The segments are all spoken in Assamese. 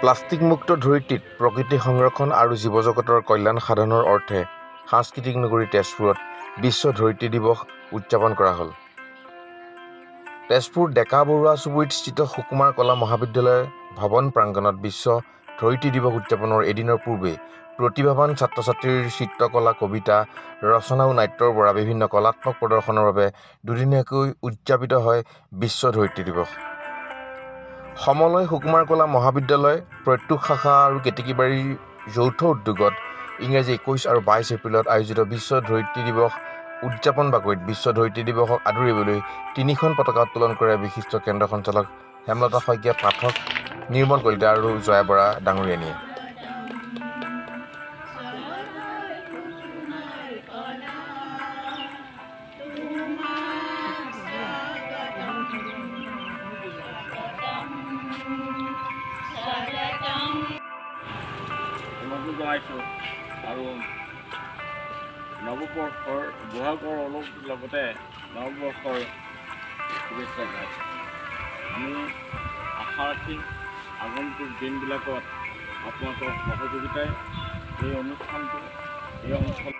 প্লাষ্টিক মুক্ত ধৰিত্ৰীত প্ৰকৃতি সংৰক্ষণ আৰু জীৱজগতৰ কল্যাণ সাধনৰ অৰ্থে সাংস্কৃতিক নগৰী তেজপুৰত বিশ্ব ধৰিত্ৰী দিৱস উদযাপন কৰা হ'ল। তেজপুৰ ডেকা বৰুৱা চুবুৰীত স্থিত সুকুমাৰ কলা মহাবিদ্যালয়ৰ ভৱন প্ৰাংগণত বিশ্ব ধৰিত্ৰী দিৱস উদযাপনৰ এদিনৰ পূৰ্বে প্ৰতিভাৱান ছাত্ৰ-ছাত্ৰীৰ চিত্ৰকলা, কবিতা, ৰচনা আৰু নাট্যৰ পৰা বিভিন্ন কলাত্মক প্ৰদৰ্শনৰ বাবে দুদিনীয়াকৈ উদযাপিত হয় বিশ্ব ধৰিত্ৰী দিৱস। সমলয় সুকুমাৰ কলা মহাবিদ্যালয়, প্ৰত্যুষ শাখা আৰু কেতেকীবাৰীৰ যৌথ উদ্যোগত ইংৰাজী 21 আৰু 22 এপ্ৰিলত আয়োজিত বিশ্ব ধৰিত্ৰী দিৱস উদযাপন বাকৰিত বিশ্ব ধৰিত্ৰী দিৱসক আদৰিবলৈ 3খন পতাকা উত্তোলন কৰে বিশিষ্ট কেন্দ্ৰ সঞ্চালক হেমলতা শইকীয়া, পাঠক নিৰ্মল কলিতা আৰু জয়া বৰা ডাঙৰীয়ানীয়ে। জনাইছোঁ আৰু নৱবৰ্ষৰ বহাগৰ অলপ লগতে নৱবৰ্ষৰ শুভেচ্ছা জনাইছোঁ। আমি আশা ৰাখিম আগন্তুক দিনবিলাকত আপোনালোকৰ সহযোগিতাই এই অনুষ্ঠানটো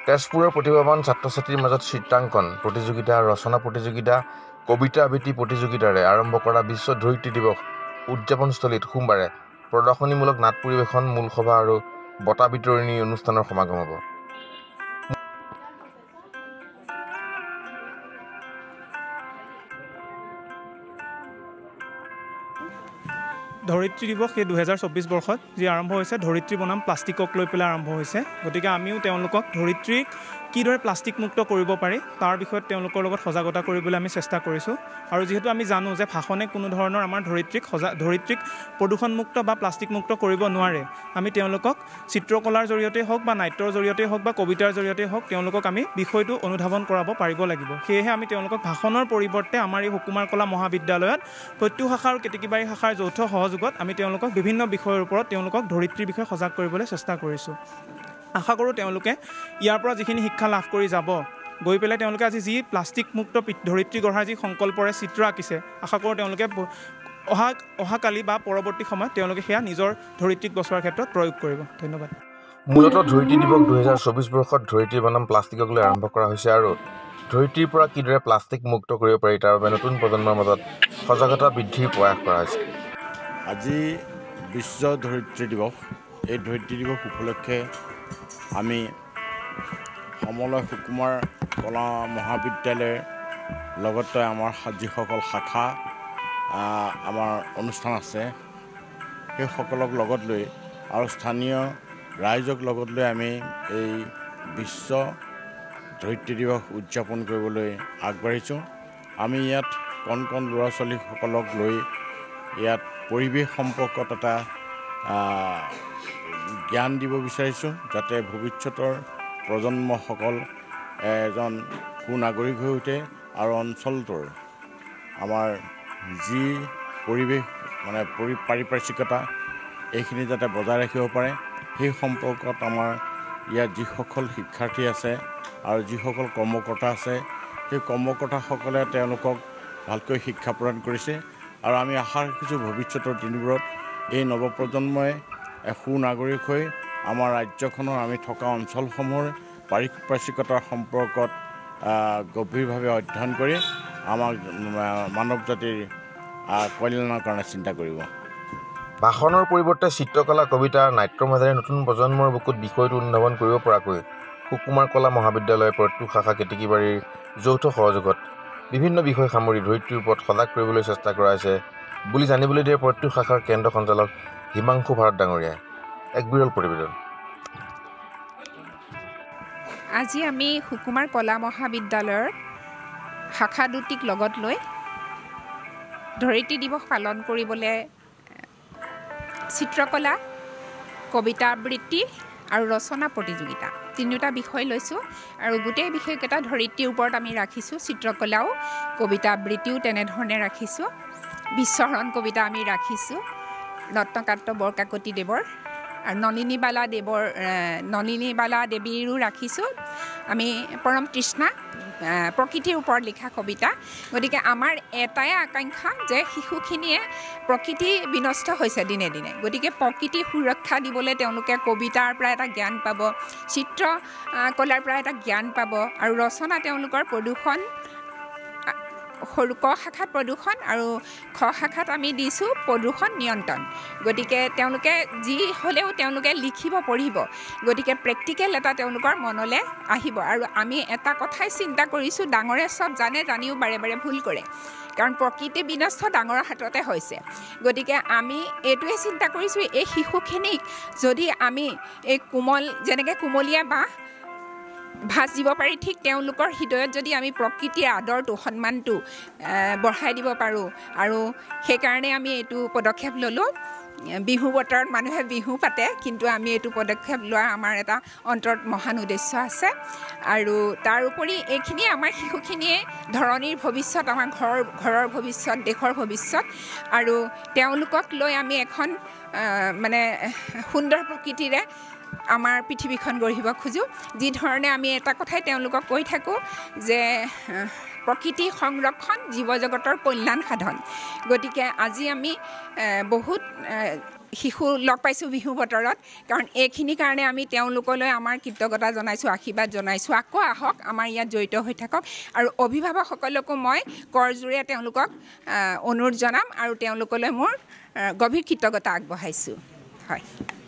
তেজপুৰৰ প্ৰতিভাৱান ছাত্ৰ-ছাত্ৰীৰ মাজত চিত্ৰাংকন প্ৰতিযোগিতা, ৰচনা প্ৰতিযোগিতা, কবিতা আবৃত্তি প্ৰতিযোগিতাৰে আৰম্ভ কৰা বিশ্ব ধৰিত্ৰী দিৱস উদযাপনস্থলীত সোমবাৰে প্ৰদৰ্শনীমূলক নাট পৰিৱেশন, মূল সভা আৰু বঁটা বিতৰণী অনুষ্ঠানৰ সমাগম হ'ব। ধৰিত্ৰী দিৱস এই 2024 বৰ্ষত যি আৰম্ভ হৈছে, ধৰিত্ৰী বনাম প্লাষ্টিকক লৈ পেলাই আৰম্ভ হৈছে। গতিকে আমিও তেওঁলোকক ধৰিত্ৰীক কিদৰে প্লাষ্টিক মুক্ত কৰিব পাৰি তাৰ বিষয়ত তেওঁলোকৰ লগত সজাগতা কৰিবলৈ আমি চেষ্টা কৰিছোঁ। আৰু যিহেতু আমি জানো যে ভাষণে কোনো ধৰণৰ আমাৰ ধৰিত্ৰীক প্ৰদূষণমুক্ত বা প্লাষ্টিক মুক্ত কৰিব নোৱাৰে, আমি তেওঁলোকক চিত্ৰকলাৰ জৰিয়তে হওক বা নাট্যৰ জৰিয়তে হওক বা কবিতাৰ জৰিয়তে হওক তেওঁলোকক আমি বিষয়টো অনুধাৱন কৰাব পাৰিব লাগিব। সেয়েহে আমি তেওঁলোকক ভাষণৰ পৰিৱৰ্তে আমাৰ এই সুকুমাৰ কলা মহাবিদ্যালয়ত প্ৰত্যুষ শাখা আৰু কেতেকীবাৰী শাখাৰ যৌথ সহযোগত আমি তেওঁলোকক বিভিন্ন বিষয়ৰ ওপৰত তেওঁলোকক ধৰিত্ৰীৰ বিষয়ে সজাগ কৰিবলৈ চেষ্টা কৰিছোঁ। আশা কৰোঁ তেওঁলোকে ইয়াৰ পৰা যিখিনি শিক্ষা লাভ কৰি যাব, গৈ পেলাই তেওঁলোকে আজি যি প্লাষ্টিক মুক্ত ধৰিত্ৰী গঢ়াৰ যি সংকল্পৰে চিত্ৰ আঁকিছে, আশা কৰোঁ তেওঁলোকে অহাকালি বা পৰৱৰ্তী সময়ত তেওঁলোকে সেয়া নিজৰ ধৰিত্ৰীক বচোৱাৰ ক্ষেত্ৰত প্ৰয়োগ কৰিব। ধন্যবাদ। মূলতঃ ধৰিত্ৰী দিৱস 2024 বৰ্ষত ধৰিত্ৰী বনাম প্লাষ্টিকক লৈ আৰম্ভ কৰা হৈছে আৰু ধৰিত্ৰীৰ পৰা কিদৰে প্লাষ্টিক মুক্ত কৰিব পাৰি তাৰ বাবে নতুন প্ৰজন্মৰ মাজত সজাগতা বৃদ্ধিৰ প্ৰয়াস কৰা হৈছে। আজি বিশ্ব ধৰিত্ৰী দিৱস। এই ধৰিত্ৰী দিৱস উপলক্ষে আমি সমলয় সুকুমাৰ কলা মহাবিদ্যালয়ৰ লগতে আমাৰ যিসকল শাখা আমাৰ অনুষ্ঠান আছে সেইসকলক লগত লৈ আৰু স্থানীয় ৰাইজক লগত লৈ আমি এই বিশ্ব ধৰিত্ৰী দিৱস উদযাপন কৰিবলৈ আগবাঢ়িছোঁ। আমি ইয়াত কণ কণ ল'ৰা ছোৱালীসকলক লৈ ইয়াত পৰিৱেশ সম্পৰ্কত এটা জ্ঞান দিব বিচাৰিছোঁ, যাতে ভৱিষ্যতৰ প্ৰজন্মসকল এজন সুনাগৰিক হৈ উঠে আৰু অঞ্চলটোৰ আমাৰ যি পৰিৱেশ পাৰিপাৰ্শ্বিকতা এইখিনি যাতে বজাই ৰাখিব পাৰে, সেই সম্পৰ্কত আমাৰ ইয়াত যিসকল শিক্ষাৰ্থী আছে আৰু যিসকল কৰ্মকৰ্তা আছে সেই কৰ্মকৰ্তাসকলে তেওঁলোকক ভালকৈ শিক্ষা প্ৰদান কৰিছে। আৰু আমি আশা ৰাখিছোঁ ভৱিষ্যতৰ দিনবোৰত এই নৱপ্ৰজন্মই সুনাগৰিক হৈ আমাৰ ৰাজ্যখনৰ আমি থকা অঞ্চলসমূহৰ পাৰিপাৰ্শ্বিকতাৰ সম্পৰ্কত গভীৰভাৱে অধ্যয়ন কৰি আমাক মানৱ জাতিৰ কল্যাণৰ কাৰণে চিন্তা কৰিব। ভাষণৰ পৰিৱৰ্তে চিত্ৰকলা, কবিতা, নাট্যৰ মাজেৰে নতুন প্ৰজন্মৰ বুকুত বিষয়টো অনুধাৱন কৰিব পৰাকৈ সুকুমাৰ কলা মহাবিদ্যালয়ৰ প্ৰত্যুষ শাখা কেতেকীবাৰীৰ যৌথ সহযোগত বিভিন্ন বিষয় সামৰি ধৰিত্ৰীৰ ওপৰত সজাগ কৰিবলৈ চেষ্টা কৰা হৈছে বুলি জানিবলৈ দিয়ে প্ৰত্যুষ শাখাৰ কেন্দ্ৰ সঞ্চালক হিমাংশু ভাৰত ডাঙৰীয়াই। এক বিৰল প্ৰতিবেদন। আজি আমি সুকুমাৰ কলা মহাবিদ্যালয়ৰ শাখা দুটিক লগত লৈ ধৰিত্ৰী দিৱস পালন কৰিবলৈ চিত্ৰকলা, কবিতা আবৃত্তি আৰু ৰচনা প্ৰতিযোগিতা তিনিটা বিষয় লৈছোঁ। আৰু গোটেই বিষয়কেইটা ধৰিত্ৰীৰ ওপৰত আমি ৰাখিছোঁ। চিত্ৰকলাও, কবিতা আবৃত্তিও তেনেধৰণে ৰাখিছোঁ। বিশ্বহৰণ কবিতা আমি ৰাখিছোঁ ৰত্নকান্ত বৰকাকতি দেৱৰ, আৰু নলিনীবালা দেৱীৰো ৰাখিছোঁ। আমি পৰম তৃষ্ণা প্ৰকৃতিৰ ওপৰত লিখা কবিতা গতিকে আমাৰ এটাই আকাংক্ষা যে শিশুখিনিয়ে প্ৰকৃতি বিনষ্ট হৈছে দিনে দিনে গতিকে প্ৰকৃতি সুৰক্ষা দিবলৈ তেওঁলোকে কবিতাৰ পৰা এটা জ্ঞান পাব চিত্ৰকলাৰ পৰা এটা জ্ঞান পাব আৰু ৰচনা তেওঁলোকৰ প্ৰদূষণ সৰু ক শাখাত প্ৰদূষণ আৰু খ শাখাত আমি দিছোঁ প্ৰদূষণ নিয়ন্ত্ৰণ গতিকে তেওঁলোকে যি হ'লেও তেওঁলোকে লিখিব পঢ়িব গতিকে প্ৰেক্টিকেল এটা তেওঁলোকৰ মনলৈ আহিব আৰু আমি এটা কথাই চিন্তা কৰিছোঁ ডাঙৰে চব জানে জানিও বাৰে বাৰে ভুল কৰে কাৰণ প্ৰকৃতি বিনষ্ট ডাঙৰৰ হাততে হৈছে গতিকে আমি এইটোৱে চিন্তা কৰিছোঁ এই শিশুখিনিক যদি আমি এই যেনেকৈ কুমলীয়া বাঁহ ভাজ দিব পাৰি ঠিক তেওঁলোকৰ হৃদয়ত যদি আমি প্ৰকৃতিৰ আদৰটো সন্মানটো বঢ়াই দিব পাৰোঁ আৰু সেইকাৰণে আমি এইটো পদক্ষেপ ল'লোঁ বিহু বতৰত মানুহে বিহু পাতে কিন্তু আমি এইটো পদক্ষেপ লোৱাৰ আমাৰ এটা অন্তৰত মহান উদ্দেশ্য আছে আৰু তাৰ উপৰি এইখিনিয়ে আমাৰ শিশুখিনিয়ে ধৰণীৰ ভৱিষ্যত আমাৰ ঘৰৰ ভৱিষ্যত দেশৰ ভৱিষ্যত আৰু তেওঁলোকক লৈ আমি এখন মানে সুন্দৰ প্ৰকৃতিৰে আমাৰ পৃথিৱীখন গঢ়িব খোজোঁ যি ধৰণে আমি এটা কথাই তেওঁলোকক কৈ থাকোঁ যে প্ৰকৃতি সংৰক্ষণ জীৱ জগতৰ কল্যাণ সাধন গতিকে আজি আমি বহুত শিশু লগ পাইছোঁ বিহু বতৰত কাৰণ এইখিনিৰ কাৰণে আমি তেওঁলোকলৈ আমাৰ কৃতজ্ঞতা জনাইছোঁ আশীৰ্বাদ জনাইছোঁ আকৌ আহক আমাৰ ইয়াত জড়িত হৈ থাকক আৰু অভিভাৱকসকলকো মই কৰজোৰে তেওঁলোকক অনুৰোধ জনাম আৰু তেওঁলোকলৈ মোৰ গভীৰ কৃতজ্ঞতা আগবঢ়াইছোঁ হয়